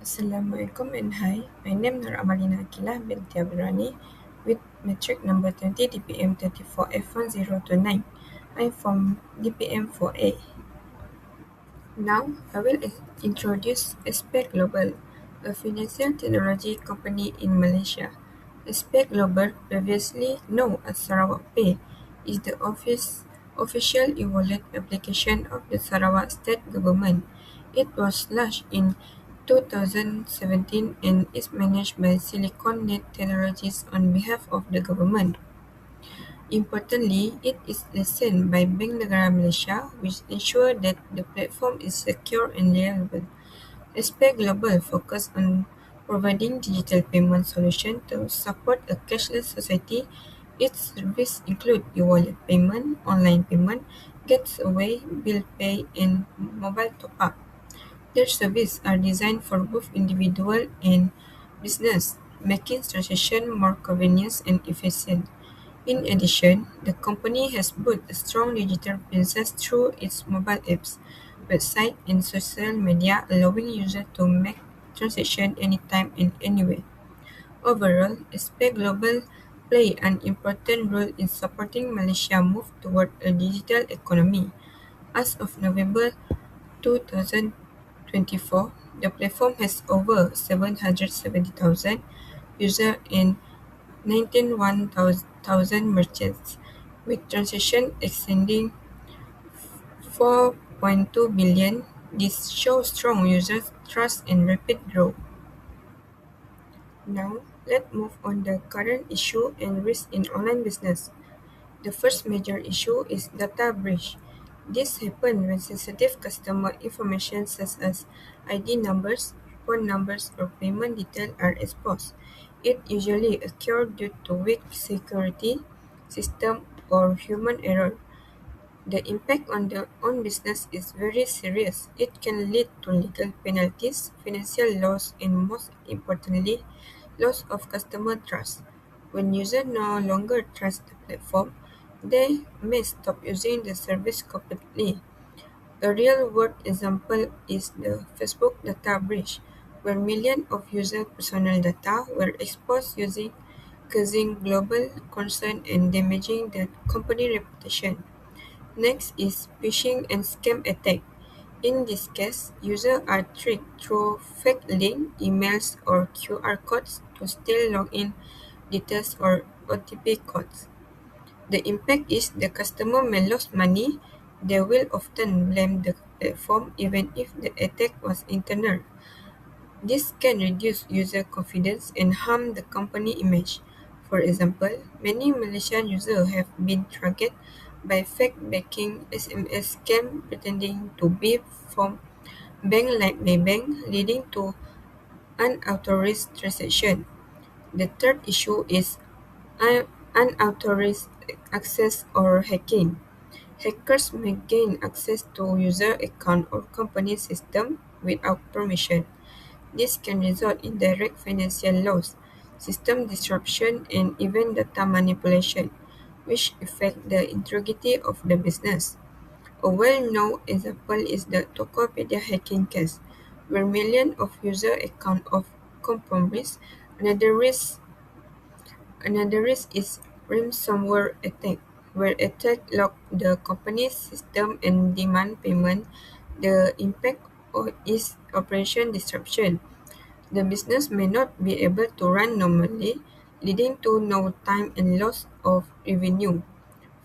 Assalamualaikum and hi. My name is Amalina Aqilah Binti Rani with metric number 20DPM24F1029. I'm from DPM4A. Now I will introduce Aspect Global, a financial technology company in Malaysia. Aspect Global, previously known as Sarawak Pay, is the official e-wallet application of the Sarawak state government. It was launched in 2017 and is managed by Silicon Net Technologies on behalf of the government. Importantly, it is licensed by Bank Negara Malaysia, which ensures that the platform is secure and reliable. Aspect Global focuses on providing digital payment solutions to support a cashless society. Its services include e-wallet payment, online payment, gateway, bill pay, and mobile top-up. Their services are designed for both individual and business, making transactions more convenient and efficient. In addition, the company has built a strong digital presence through its mobile apps, website, and social media, allowing users to make transactions anytime and anywhere. Overall, Aspect Global play an important role in supporting Malaysia's move toward a digital economy. As of November 2024, the platform has over 770,000 users and 91,000 merchants, with transactions exceeding 4.2 billion. This shows strong user trust and rapid growth. Now, let's move on the current issue and risk in online business. The first major issue is data breach. This happens when sensitive customer information such as ID numbers, phone numbers, or payment details are exposed. It usually occurs due to weak security system or human error. The impact on business is very serious. It can lead to legal penalties, financial loss, and most importantly, loss of customer trust. When users no longer trust the platform, they may stop using the service completely. A real-world example is the Facebook data breach, where millions of user personal data were exposed causing global concern and damaging the company reputation. Next is phishing and scam attack. In this case, users are tricked through fake link, emails, or QR codes to steal login details or OTP codes. The impact is the customer may lose money. They will often blame the platform even if the attack was internal. This can reduce user confidence and harm the company image. For example, many Malaysian users have been targeted by fake banking SMS scams pretending to be from bank like Maybank, leading to unauthorized transactions. The third issue is unauthorized access or hacking. Hackers may gain access to user account or company system without permission. This can result in direct financial loss, system disruption, and even data manipulation, which affect the integrity of the business. A well-known example is the Tokopedia hacking case, where millions of user accounts are compromised. Another risk is ransomware attack, where attackers lock the company's system and demand payment. The impact is operation disruption. The business may not be able to run normally, leading to no time and loss of revenue.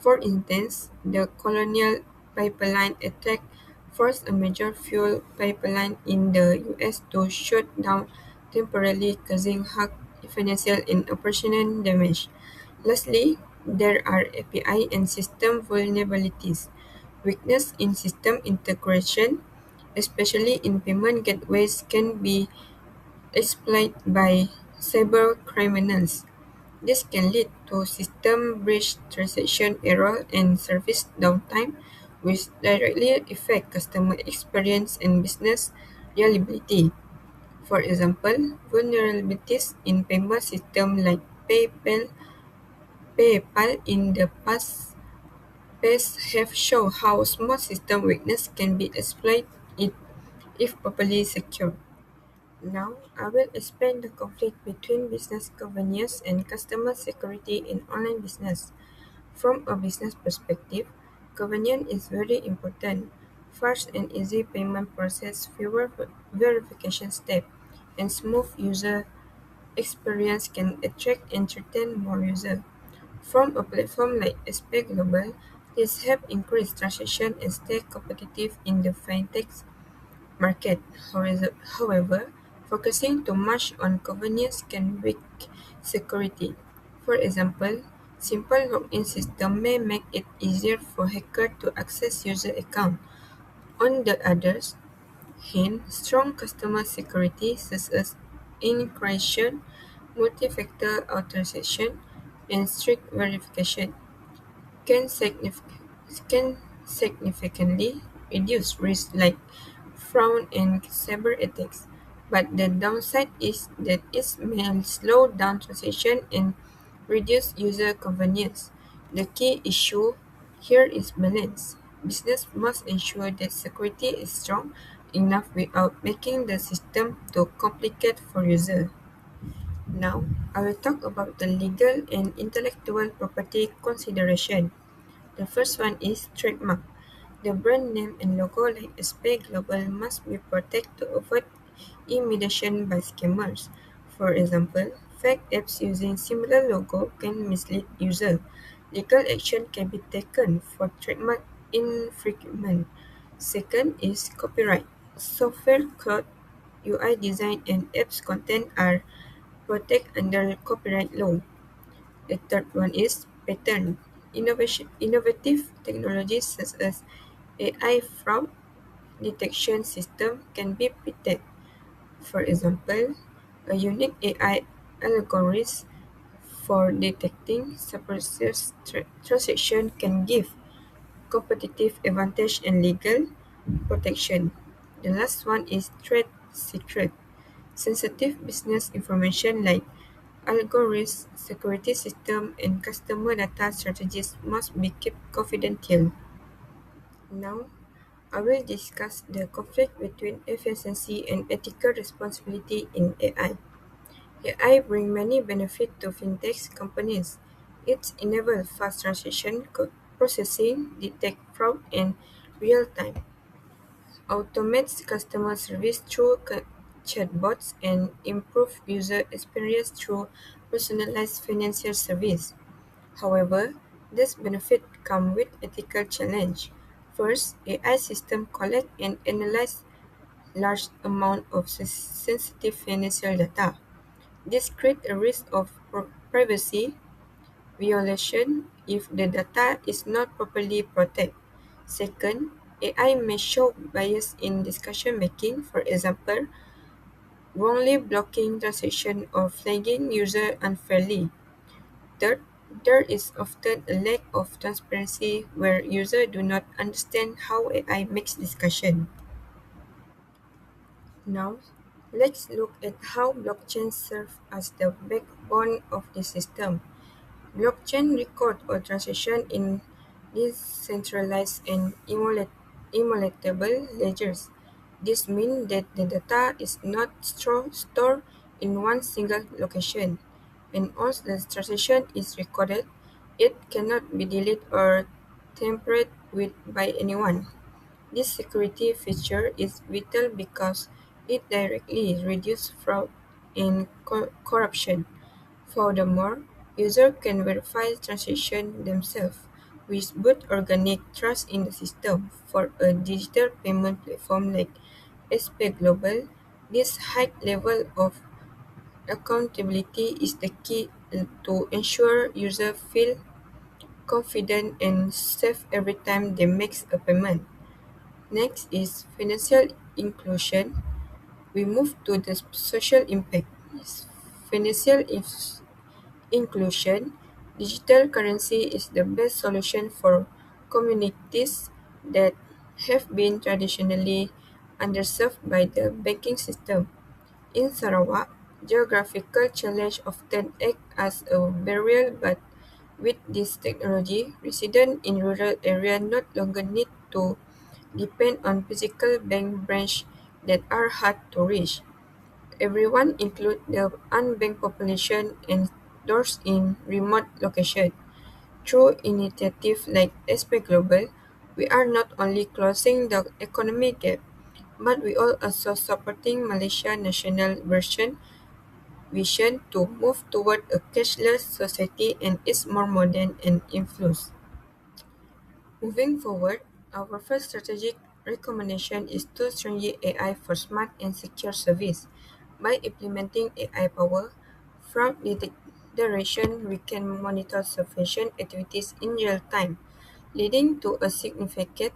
For instance, the Colonial Pipeline attack forced a major fuel pipeline in the US to shut down temporarily, causing high financial and operational damage. Lastly, there are API and system vulnerabilities. Weakness in system integration, especially in payment gateways, can be exploited by cybercriminals. This can lead to system breach, transaction error, and service downtime, which directly affect customer experience and business reliability. For example, vulnerabilities in payment systems like PayPal in the past have shown how small system weakness can be exploited if properly secured. Now, I will explain the conflict between business convenience and customer security in online business. From a business perspective, convenience is very important. Fast and easy payment process, fewer verification steps, and smooth user experience can attract and entertain more users. From a platform like SP Global, this help increase transaction and stay competitive in the fintech market. However, focusing too much on convenience can weaken security. For example, simple login system may make it easier for hackers to access user account. On the other hand, strong customer security such as encryption, multi-factor authorization, and strict verification can significantly reduce risks like fraud and cyber attacks, but the downside is that it may slow down transaction and reduce user convenience. The key issue here is balance. Business must ensure that security is strong enough without making the system too complicated for users. Now, I will talk about the legal and intellectual property consideration. The first one is trademark. The brand name and logo like SP Global must be protected to avoid imitation by scammers. For example, fake apps using similar logo can mislead users. Legal action can be taken for trademark infringement. Second is copyright. Software code, UI design, and apps content are protected under copyright law. The third one is patent. Innovative technologies such as AI fraud detection system can be patented. For example, a unique AI algorithm for detecting suspicious transactions can give competitive advantage and legal protection. The last one is trade secret. Sensitive business information like algorithms, security system, and customer data strategies must be kept confidential. Now, I will discuss the conflict between efficiency and ethical responsibility in AI. AI brings many benefits to fintech companies. It enables fast transaction processing, detect fraud in real time, automates customer service through chatbots, and improve user experience through personalized financial service. However, these benefits come with ethical challenge. First, AI systems collect and analyze large amounts of sensitive financial data. This creates a risk of privacy violation if the data is not properly protected. Second, AI may show bias in decision making, for example, wrongly blocking transactions or flagging users unfairly. Third, there is often a lack of transparency where users do not understand how AI makes decisions. Now, let's look at how blockchain serves as the backbone of the system. Blockchain record all transactions in decentralized and immutable ledgers. This means that the data is not stored in one single location, and once the transaction is recorded, it cannot be deleted or tampered with by anyone. This security feature is vital because it directly reduces fraud and corruption. Furthermore, users can verify transactions themselves, which boosts organic trust in the system. For a digital payment platform like SP Global, this high level of accountability is the key to ensure users feel confident and safe every time they make a payment. Next is financial inclusion. We move to the social impact. Financial inclusion, digital currency is the best solution for communities that have been traditionally underserved by the banking system. In Sarawak, geographical challenge often act as a barrier, but with this technology, residents in rural areas no longer need to depend on physical bank branches that are hard to reach. everyone, include the unbanked population and those in remote locations. Through initiatives like SP Global, we are not only closing the economic gap, but we are also supporting Malaysia's national vision to move toward a cashless society and is more modern and influence. Moving forward, our first strategic recommendation is to strengthen AI for smart and secure service. By implementing AI power, fraud detection, we can monitor sufficient activities in real time, leading to a significant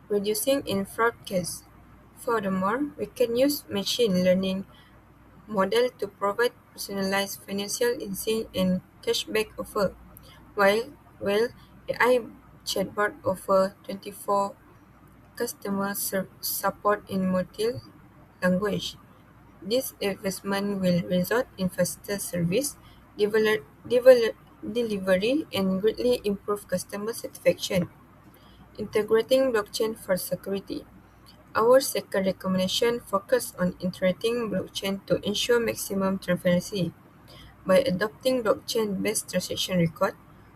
reducing in fraud cases. Furthermore, we can use machine learning model to provide personalized financial insight and cashback offer, while AI chatbot offer 24 customer support in multiple language. This investment will result in faster service delivery and greatly improve customer satisfaction. Integrating blockchain for security. Our second recommendation focuses on integrating blockchain to ensure maximum transparency. By adopting blockchain-based transaction record,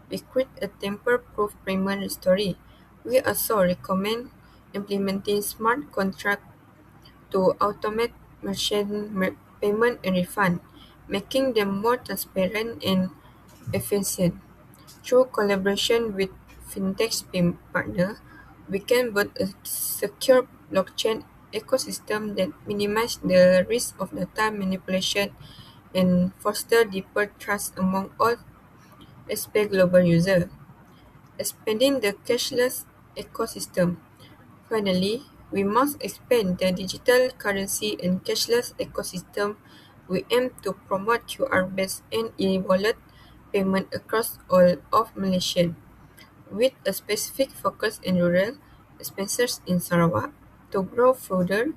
we create a tamper-proof payment story. We also recommend implementing smart contract to automate merchant payment and refund, making them more transparent and efficient. Through collaboration with fintech partner, we can build a secure blockchain ecosystem that minimizes the risk of data manipulation and foster deeper trust among all aspect global users, expanding the cashless ecosystem. Finally, we must expand the digital currency and cashless ecosystem. We aim to promote QR-based and e-wallet payment across all of Malaysia, with a specific focus in rural, especially in Sarawak. To grow further,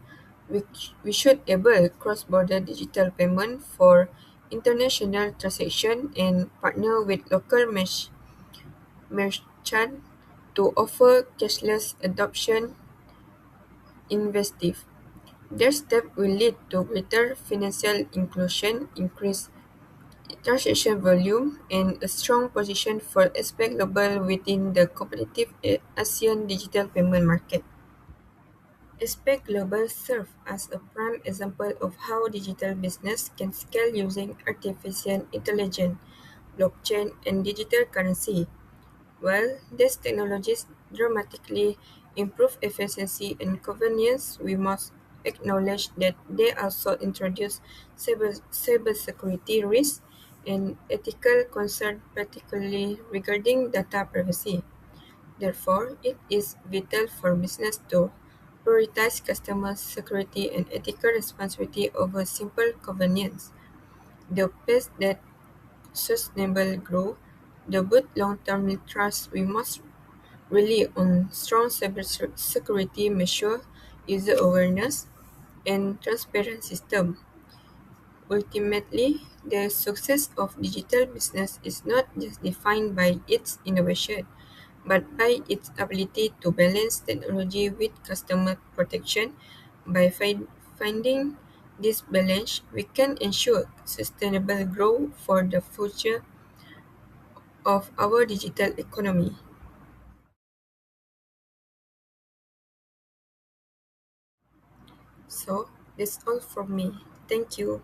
we should enable cross-border digital payment for international transaction and partner with local merchants to offer cashless adoption initiative. Their step will lead to greater financial inclusion, increased transaction volume, and a strong position for Aspect Global within the competitive ASEAN digital payment market. Aspect Global serves as a prime example of how digital business can scale using artificial intelligence, blockchain, and digital currency. While these technologies dramatically improve efficiency and convenience, we must acknowledge that they also introduce cybersecurity risks and ethical concerns, particularly regarding data privacy. Therefore, it is vital for business to prioritize customer security and ethical responsibility over simple convenience. The pace that sustainable growth, the good long-term trust, we must rely on strong cybersecurity measures, user awareness, and transparent system. Ultimately, the success of digital business is not just defined by its innovation, but by its ability to balance technology with customer protection. By finding this balance, we can ensure sustainable growth for the future of our digital economy. So, that's all from me. Thank you.